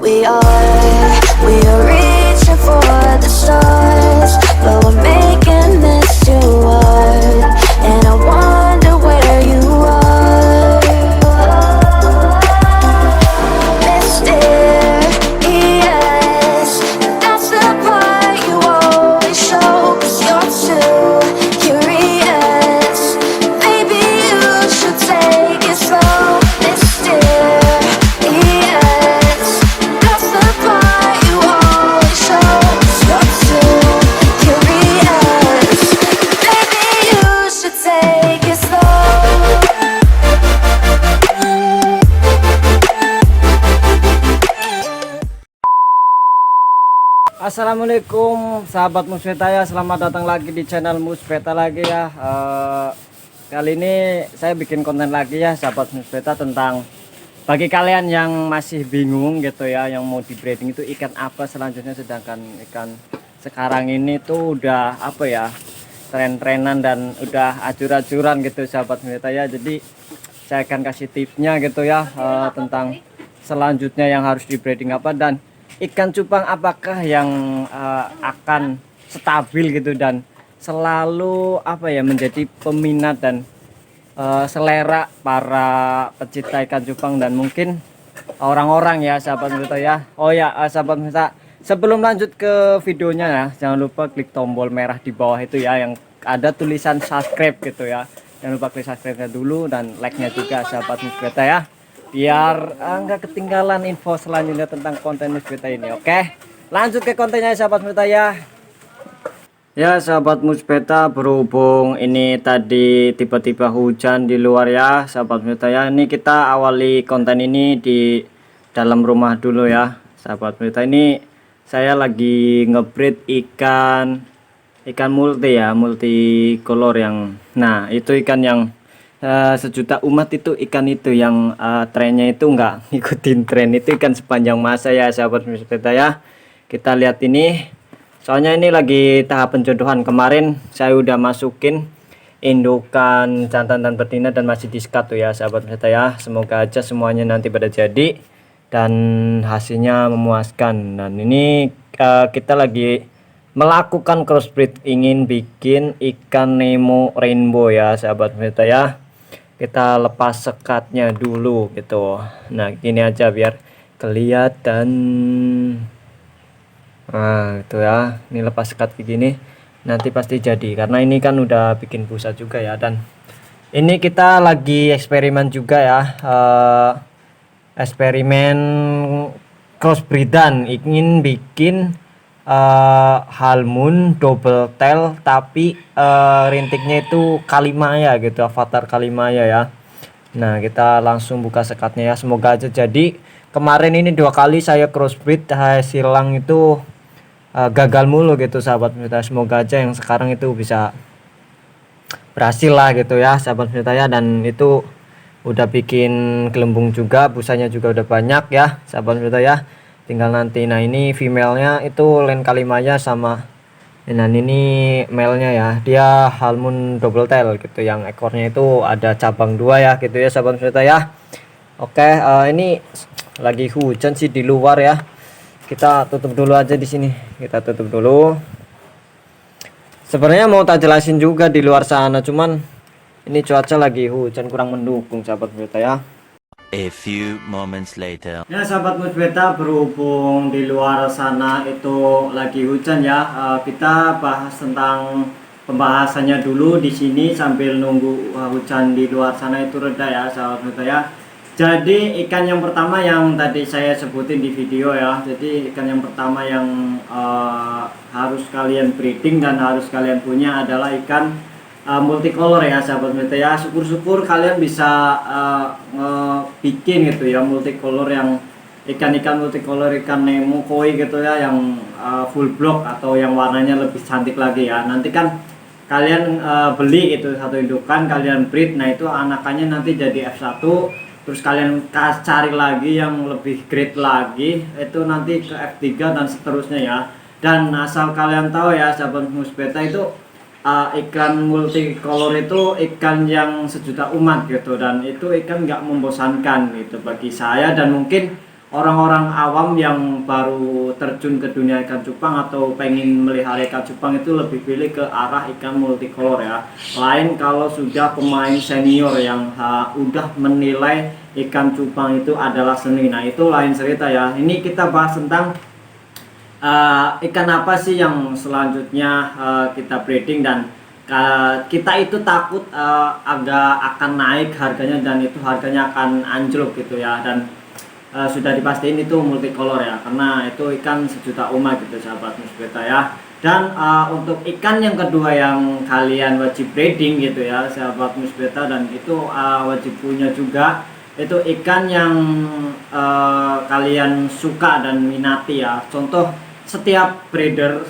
We are reaching for the stars, but we're making this too hard. And I wonder where you are, mysterious. That's the part you always show, 'cause you're too curious. Maybe you should take it slow, mysterious. That's the part you always show, 'cause you're too curious. Maybe you should take it slow. Assalamualaikum sahabat Musbeta ya, selamat datang lagi di channel Musbeta lagi ya. Kali ini saya bikin konten lagi ya sahabat Musbeta, tentang bagi kalian yang masih bingung gitu ya, yang mau di breeding itu ikan apa selanjutnya, sedangkan ikan sekarang ini tuh udah apa ya, tren-trenan dan udah acur-acuran gitu sahabat Musbeta ya. Jadi saya akan kasih tipsnya gitu ya, tentang selanjutnya yang harus di breeding apa, dan ikan cupang apakah yang akan stabil gitu dan selalu apa ya, menjadi peminat dan selera para pecinta ikan cupang dan mungkin orang-orang ya sahabat Musbeta ya. Oh ya sahabat Musbeta, sebelum lanjut ke videonya ya, jangan lupa klik tombol merah di bawah itu ya, yang ada tulisan subscribe gitu ya. Jangan lupa klik subscribe-nya dulu dan like-nya juga sahabat Musbeta ya, biar nggak ketinggalan info selanjutnya tentang konten Musbeta ini. Oke, lanjut ke kontennya sahabat Musbeta ya. Ya sahabat Musbeta, berhubung ini tadi tiba-tiba hujan di luar ya sahabat Musbeta ya, ini kita awali konten ini di dalam rumah dulu ya sahabat Musbeta. Ini saya lagi ngebreed ikan multi ya, multicolor yang, nah itu ikan yang sejuta umat itu, ikan itu yang trennya itu nggak ngikutin tren, itu ikan sepanjang masa ya sahabat Musbeta ya. Kita lihat ini, soalnya ini lagi tahap penjodohan. Kemarin saya udah masukin indukan jantan dan betina dan masih diskat tuh ya sahabat Musbeta ya. Semoga aja semuanya nanti pada jadi dan hasilnya memuaskan. Dan ini kita lagi melakukan crossbreed, ingin bikin ikan Nemo rainbow ya sahabat Musbeta ya. Kita lepas sekatnya dulu gitu. Nah gini aja biar kelihatan. Nah itu ya, ini lepas sekat kayak gini nanti pasti jadi, karena ini kan udah bikin busa juga ya. Dan ini kita lagi eksperimen juga ya, eksperimen crossbreedan, ingin bikin halmoon double tail tapi rintiknya itu kalimaya gitu, avatar kalimaya ya. Nah kita langsung buka sekatnya ya, semoga aja jadi. Kemarin ini 2 kali saya crossbreed, silang itu gagal mulu gitu sahabat Musbeta. Semoga aja yang sekarang itu bisa berhasil lah gitu ya sahabat Musbeta ya. Dan itu udah bikin gelembung juga, busanya juga udah banyak ya sahabat Musbeta ya. Tinggal nanti, nah ini female-nya itu len kalimaya sama, dan ini male-nya ya, dia halmoon double tail gitu, yang ekornya itu ada cabang 2 ya gitu ya sahabat Musbeta ya. Oke, ini lagi hujan sih di luar ya. Kita tutup dulu aja di sini. Kita tutup dulu. Sebenarnya mau tak jelasin juga di luar sana, cuman ini cuaca lagi hujan kurang mendukung sahabat Musbeta ya. A few moments later. Ya sahabat Musbeta, berhubung di luar sana itu lagi hujan ya, kita bahas tentang pembahasannya dulu di sini sambil nunggu hujan di luar sana itu reda ya sahabat Musbeta ya. Jadi ikan yang pertama yang tadi saya sebutin di video ya, jadi ikan yang pertama yang harus kalian breeding dan harus kalian punya adalah ikan multicolor ya sahabat Musbeta ya. Syukur-syukur kalian bisa bikin gitu ya multicolor, yang ikan-ikan multicolor, ikan Nemo koi gitu ya, yang full block atau yang warnanya lebih cantik lagi ya. Nanti kan kalian beli itu satu indukan, kalian breed, nah itu anakannya nanti jadi F1. Terus kalian cari lagi yang lebih grade lagi, itu nanti ke F3 dan seterusnya ya. Dan asal kalian tahu ya sahabat Musbeta, itu ikan multicolor itu ikan yang sejuta umat gitu, dan itu ikan nggak membosankan gitu bagi saya dan mungkin orang-orang awam yang baru terjun ke dunia ikan cupang atau pengen melihara ikan cupang itu lebih pilih ke arah ikan multicolor ya. Lain kalau sudah pemain senior yang udah menilai ikan cupang itu adalah seni. Nah itu lain cerita ya. Ini kita bahas tentang ikan apa sih yang selanjutnya kita breeding, dan kita itu takut agak akan naik harganya dan itu harganya akan anjlok gitu ya. Dan sudah dipastiin itu multicolor ya, karena itu ikan sejuta umat gitu sahabat Musbeta ya. Dan untuk ikan yang kedua yang kalian wajib breeding gitu ya sahabat Musbeta, dan itu wajib punya juga, itu ikan yang kalian suka dan minati ya. Contoh, setiap breeder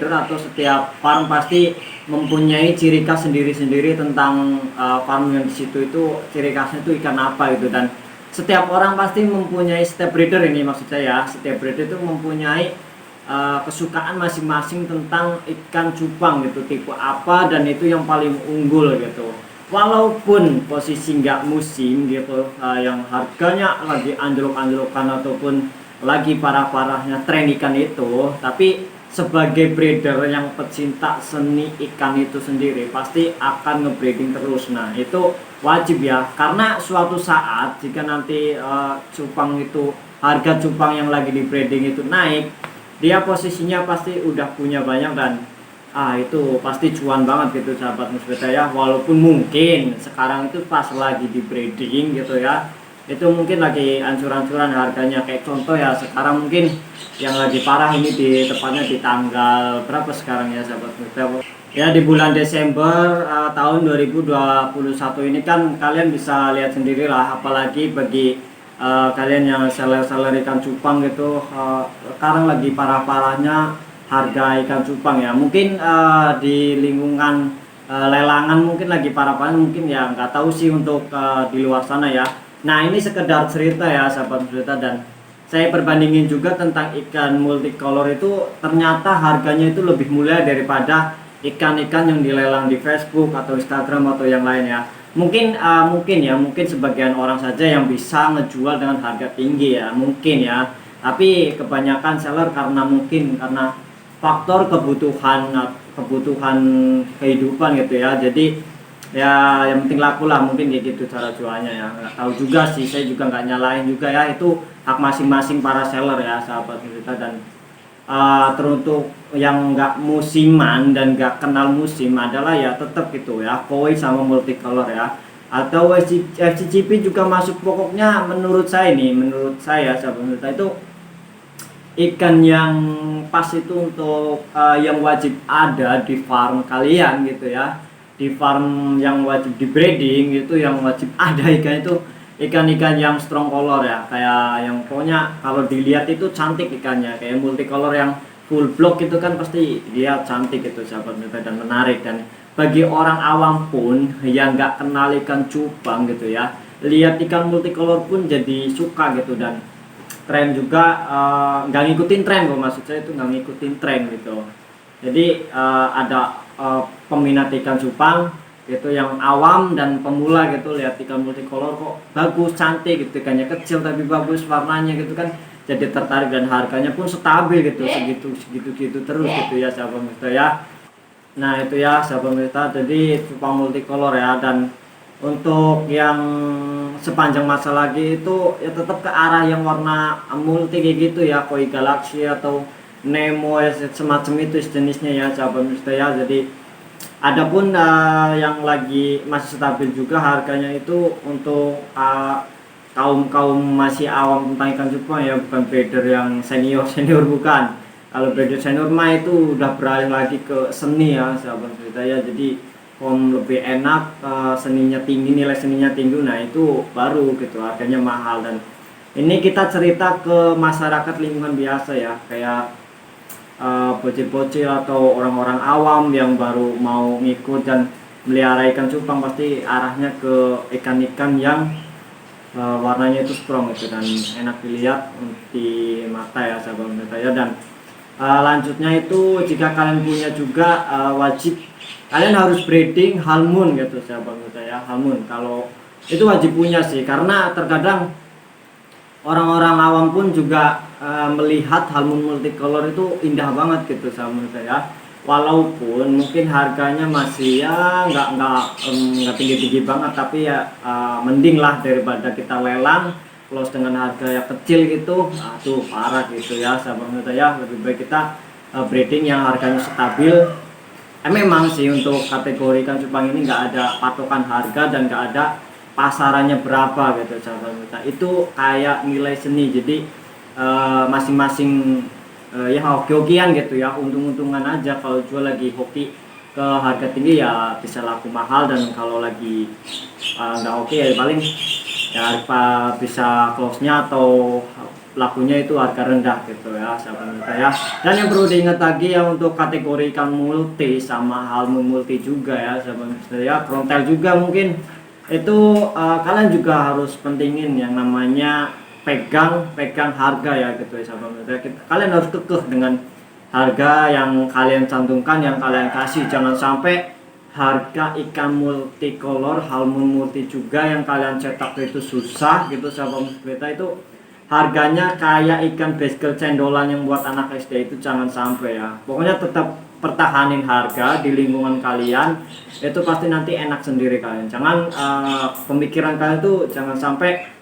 atau setiap farm pasti mempunyai ciri khas sendiri-sendiri tentang farm yang di situ itu ciri khasnya itu ikan apa gitu. Dan setiap orang pasti mempunyai, setiap breeder ini maksud saya, setiap breeder itu mempunyai kesukaan masing-masing tentang ikan cupang gitu, tipe apa dan itu yang paling unggul gitu. Walaupun posisi nggak musim gitu, yang harganya lagi anjlok-anjlokan ataupun lagi parah-parahnya tren ikan itu, tapi sebagai breeder yang pecinta seni ikan itu sendiri pasti akan ngebreeding terus. Nah itu wajib ya, karena suatu saat jika nanti cupang itu, harga cupang yang lagi di breeding itu naik, dia posisinya pasti udah punya banyak dan itu pasti cuan banget gitu sahabat Musbeta ya. Walaupun mungkin sekarang itu pas lagi di breeding gitu ya, itu mungkin lagi ancur-ancuran harganya. Kayak contoh ya, sekarang mungkin yang lagi parah ini tepatnya di tanggal berapa sekarang ya sahabat Musbeta ya, di bulan Desember tahun 2021 ini kan kalian bisa lihat sendirilah, apalagi bagi kalian yang seller ikan cupang gitu, sekarang lagi parah-parahnya harga ikan cupang ya. Mungkin di lingkungan lelangan mungkin lagi parah-parahnya, mungkin ya nggak tahu sih untuk di luar sana ya. Nah ini sekedar cerita ya sahabat cerita, dan saya perbandingin juga tentang ikan multicolor itu, ternyata harganya itu lebih mulia daripada ikan-ikan yang dilelang di Facebook atau Instagram atau yang lain ya. Mungkin sebagian orang saja yang bisa ngejual dengan harga tinggi ya, mungkin ya. Tapi kebanyakan seller karena faktor kebutuhan kehidupan gitu ya. Jadi ya yang penting laku lah, mungkin kayak gitu cara jualnya ya. Nggak tahu juga sih, saya juga nggak nyalain juga ya, itu hak masing-masing para seller ya sahabat kita. Dan teruntuk yang nggak musiman dan nggak kenal musim adalah ya tetap gitu ya, koi sama multicolor ya, atau FCCP juga masuk. Pokoknya menurut saya sahabat kita itu ikan yang pas itu untuk yang wajib ada di farm kalian gitu ya. Di farm yang wajib di breeding itu yang wajib ada ikan-ikan yang strong color ya, kayak yang pokoknya kalau dilihat itu cantik ikannya, kayak multicolor yang full block itu kan pasti dia cantik gitu sahabat kita dan menarik. Dan bagi orang awam pun yang nggak kenal ikan cupang gitu ya, lihat ikan multicolor pun jadi suka gitu. Dan tren juga nggak ngikutin tren kok, maksud saya itu nggak ngikutin tren gitu. Jadi ada peminat ikan cupang gitu yang awam dan pemula gitu, lihat ikan multicolor kok bagus, cantik gitu, ikannya kecil tapi bagus warnanya gitu kan, jadi tertarik dan harganya pun stabil gitu, segitu terus gitu ya sahabat kita ya. Nah itu ya sahabat kita, jadi cupang multicolor ya. Dan untuk yang sepanjang masa lagi itu ya tetap ke arah yang warna multi kayak gitu ya, koi galaxy atau Nemo ya, semacam itu jenisnya ya sahabat kita ya. Jadi adapun yang lagi masih stabil juga harganya itu untuk kaum masih awam tentang ikan cupang ya, bukan breeder yang senior bukan. Kalau breeder senior mah itu udah beralih lagi ke seni ya sahabat kita ya. Jadi lebih enak, seninya tinggi, nilai seninya tinggi, nah itu baru gitu harganya mahal. Dan ini kita cerita ke masyarakat lingkungan biasa ya, kayak bocil-bocil atau orang-orang awam yang baru mau ngikut dan melihara ikan cupang, pasti arahnya ke ikan-ikan yang warnanya itu strong gitu dan enak dilihat di mata ya sahabat kita ya. Dan lanjutnya itu jika kalian punya juga wajib kalian harus breeding halmoon gitu sahabat kita ya. Halmoon kalau itu wajib punya sih, karena terkadang orang-orang awam pun juga melihat halmon multicolor itu indah banget gitu sama menurut saya. Walaupun mungkin harganya masih ya nggak tinggi-tinggi banget, tapi ya mending lah daripada kita lelang close dengan harga yang kecil gitu. Tuh parah gitu ya sama menurut saya. Lebih baik kita breeding yang harganya stabil. Memang sih untuk kategori ikan cupang ini nggak ada patokan harga dan nggak ada pasarannya berapa gitu sahabat kita. Itu kayak nilai seni, jadi masing-masing ya hoki-hokian gitu ya, untung-untungan aja. Kalau jual lagi hoki ke harga tinggi ya bisa laku mahal, dan kalau lagi nggak oke ya paling ya bisa close-nya atau lakunya itu harga rendah gitu ya sahabat saya. Dan yang perlu diingat lagi ya, untuk kategori ikan multi sama halmon multi juga ya sahabat saya, frontal juga mungkin itu kalian juga harus pentingin yang namanya pegang harga ya gitu ya sahabat saya. Kalian harus kekeh dengan harga yang kalian cantumkan, yang kalian kasih. Jangan sampai harga ikan multicolor halmon multi juga yang kalian cetak itu susah gitu sahabat kita, itu harganya kayak ikan baskel cendolan yang buat anak SD. Itu jangan sampai ya. Pokoknya tetap pertahanin harga di lingkungan kalian, itu pasti nanti enak sendiri kalian. Jangan pemikiran kalian tuh jangan sampai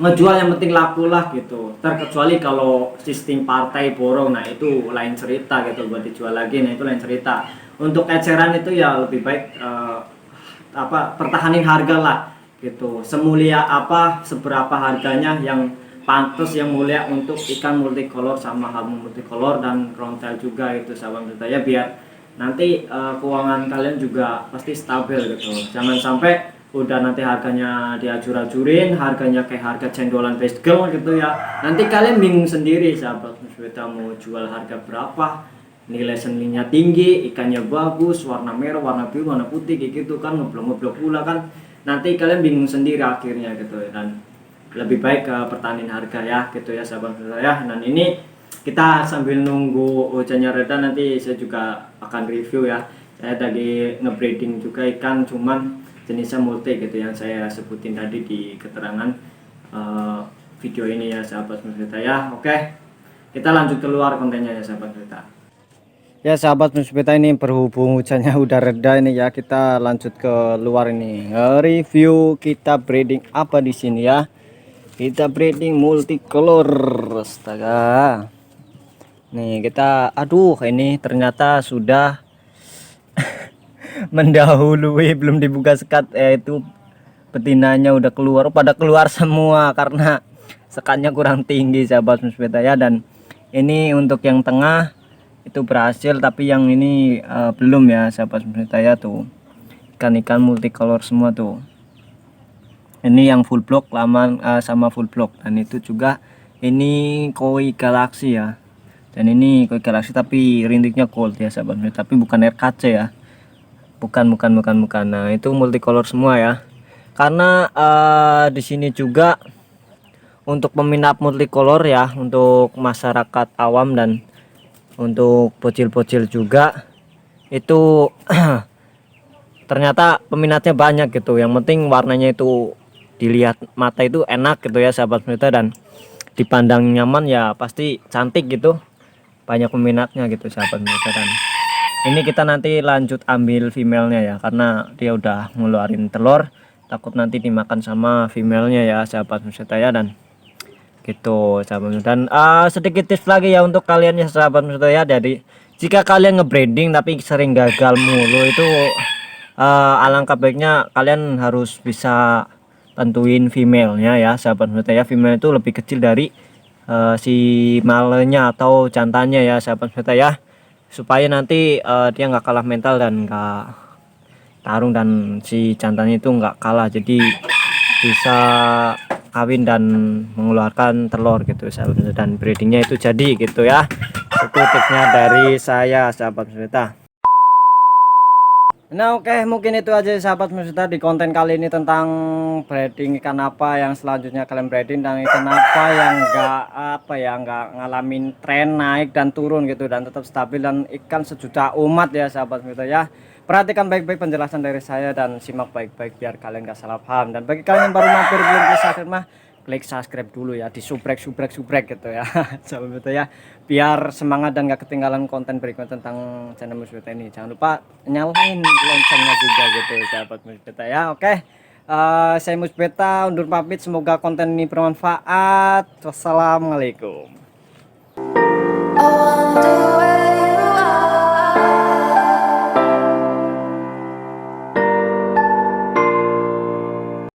ngejual yang penting laku lah gitu. Terkecuali kalau sistem partai borong, nah itu lain cerita gitu, buat dijual lagi, nah itu lain cerita. Untuk eceran itu ya lebih baik pertahanin harga lah gitu. Semulia apa, seberapa harganya yang pantas, yang mulia untuk ikan multicolor sama halmon multicolor dan frontal juga itu sahabat saya, biar nanti keuangan kalian juga pasti stabil gitu. Jangan sampai udah nanti harganya diacur-acurin, harganya kayak harga cendolan baskel gitu ya, nanti kalian bingung sendiri sahabat musbeta mau jual harga berapa, nilai seninya tinggi, ikannya bagus, warna merah, warna biru, warna putih gitu kan, ngeblok-ngeblok pula kan, nanti kalian bingung sendiri akhirnya gitu ya. Dan lebih baik ke pertahanin harga ya gitu ya sahabat saya. Dan ini kita sambil nunggu hujannya reda, nanti saya juga akan review ya. Saya tadi ngebreeding juga ikan, cuman jenisnya multi gitu yang saya sebutin tadi di keterangan video ini ya sahabat musbeta ya. Oke, kita lanjut keluar kontennya ya sahabat musbeta. Ya sahabat musbeta, ini berhubung hujannya udah reda ini ya, kita lanjut ke luar ini review kita breeding apa di sini ya. Kita breeding multicolor, astaga. Nih kita, aduh ini ternyata sudah mendahului, belum dibuka sekat, yaitu betinanya udah keluar, pada keluar semua karena sekatnya kurang tinggi sahabat musbeta ya. Dan ini untuk yang tengah itu berhasil, tapi yang ini belum ya sahabat musbeta ya. Tuh ikan-ikan multicolor semua tuh. Ini yang full block laman sama full block, dan itu juga ini koi galaxy ya. Dan ini koi galaxy tapi rintiknya gold ya sahabat musbeta, tapi bukan RKC ya. Bukan. Nah, itu multicolor semua ya. Karena di sini juga untuk peminat multicolor ya, untuk masyarakat awam dan untuk bocil-bocil juga itu ternyata peminatnya banyak gitu. Yang penting warnanya itu dilihat mata itu enak gitu ya sahabat musbeta, dan dipandang nyaman ya pasti cantik gitu. Banyak peminatnya gitu sahabat musbeta. Dan ini kita nanti lanjut ambil female-nya ya, karena dia udah ngeluarin telur, takut nanti dimakan sama female-nya ya sahabat musbeta ya. Dan gitu sahabat musbeta. Dan sedikit tips lagi ya untuk kalian ya sahabat musbeta ya, jadi jika kalian ngebreeding tapi sering gagal mulu, itu alangkah baiknya kalian harus bisa tentuin female-nya ya sahabat musbeta ya. Female itu lebih kecil dari si malenya atau jantannya ya sahabat musbeta ya, supaya nanti dia nggak kalah mental dan nggak tarung, dan si jantannya itu nggak kalah, jadi bisa kawin dan mengeluarkan telur gitu sahabat musbeta, dan breedingnya itu jadi gitu ya. Itu tipsnya dari saya sahabat musbeta. Nah oke, mungkin itu aja sahabat musbeta di konten kali ini tentang breeding ikan apa yang selanjutnya kalian breeding, dan ikan apa yang nggak ngalamin tren naik dan turun gitu, dan tetap stabil, dan ikan sejuta umat ya sahabat musbeta ya. Perhatikan baik-baik penjelasan dari saya dan simak baik-baik biar kalian gak salah paham. Dan bagi kalian yang baru mampir belum subscribe mah, klik subscribe dulu ya, di subrek gitu ya. Sahabat Beta ya, biar semangat dan gak ketinggalan konten berikutnya tentang channel Mus Beta ini. Jangan lupa nyalain loncengnya juga gitu sahabat Mus Beta ya. Oke, saya Mus Beta undur pamit, semoga konten ini bermanfaat. Wassalamualaikum. I wonder